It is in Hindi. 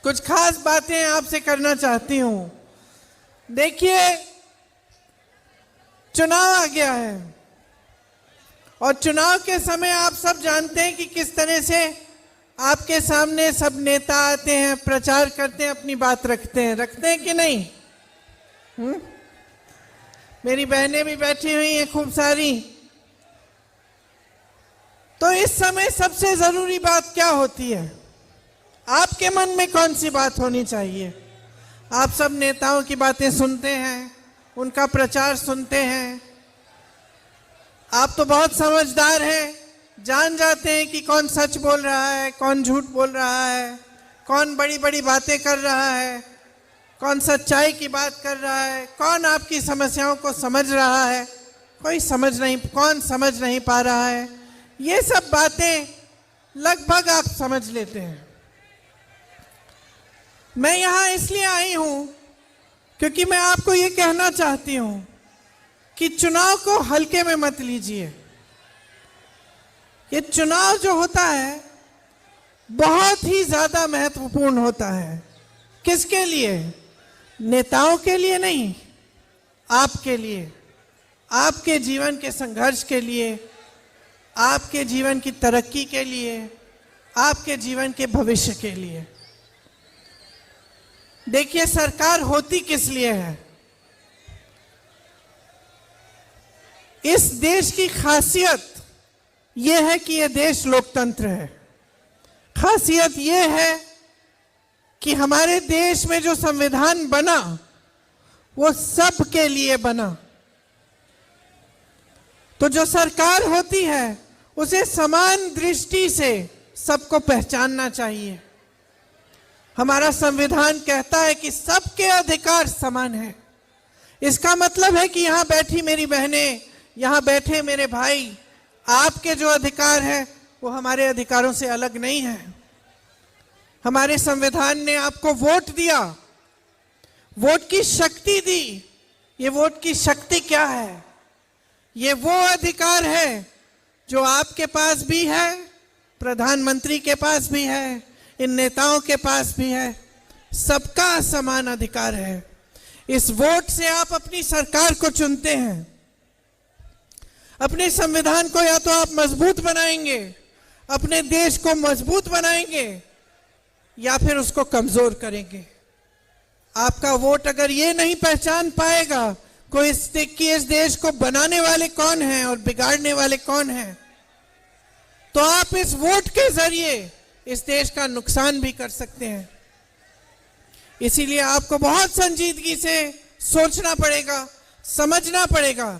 कुछ खास बातें आपसे करना चाहती हूं। देखिए, चुनाव आ गया है और चुनाव के समय आप सब जानते हैं कि किस तरह से आपके सामने सब नेता आते हैं, प्रचार करते हैं, अपनी बात रखते हैं कि नहीं? मेरी बहनें भी बैठी हुई हैं खूब सारी। तो इस समय सबसे जरूरी बात क्या होती है? आपके मन में कौन सी बात होनी चाहिए? आप सब नेताओं की बातें सुनते हैं, उनका प्रचार सुनते हैं। आप तो बहुत समझदार हैं, जान जाते हैं कि कौन सच बोल रहा है, कौन झूठ बोल रहा है, कौन बड़ी बड़ी बातें कर रहा है, कौन सच्चाई की बात कर रहा है, कौन आपकी समस्याओं को समझ रहा है, कौन समझ नहीं पा रहा है। ये सब बातें लगभग आप समझ लेते हैं। मैं यहां इसलिए आई हूं क्योंकि मैं आपको ये कहना चाहती हूं कि चुनाव को हल्के में मत लीजिए। ये चुनाव जो होता है बहुत ही ज्यादा महत्वपूर्ण होता है। किसके लिए? नेताओं के लिए नहीं, आपके लिए, आपके जीवन के संघर्ष के लिए, आपके जीवन की तरक्की के लिए, आपके जीवन के भविष्य के लिए। देखिए, सरकार होती किस लिए है? इस देश की खासियत यह है कि यह देश लोकतंत्र है। खासियत यह है कि हमारे देश में जो संविधान बना वो सबके लिए बना। तो जो सरकार होती है उसे समान दृष्टि से सबको पहचानना चाहिए। हमारा संविधान कहता है कि सबके अधिकार समान है। इसका मतलब है कि यहां बैठी मेरी बहनें, यहां बैठे मेरे भाई, आपके जो अधिकार है वो हमारे अधिकारों से अलग नहीं है। हमारे संविधान ने आपको वोट दिया, वोट की शक्ति दी। ये वोट की शक्ति क्या है? ये वो अधिकार है जो आपके पास भी है, प्रधानमंत्री के पास भी है, इन नेताओं के पास भी है। सबका समान अधिकार है। इस वोट से आप अपनी सरकार को चुनते हैं। अपने संविधान को या तो आप मजबूत बनाएंगे, अपने देश को मजबूत बनाएंगे, या फिर उसको कमजोर करेंगे। आपका वोट अगर ये नहीं पहचान पाएगा कोई इस देश को बनाने वाले कौन हैं और बिगाड़ने वाले कौन हैं, तो आप इस वोट के जरिए इस देश का नुकसान भी कर सकते हैं। इसीलिए आपको बहुत संजीदगी से सोचना पड़ेगा, समझना पड़ेगा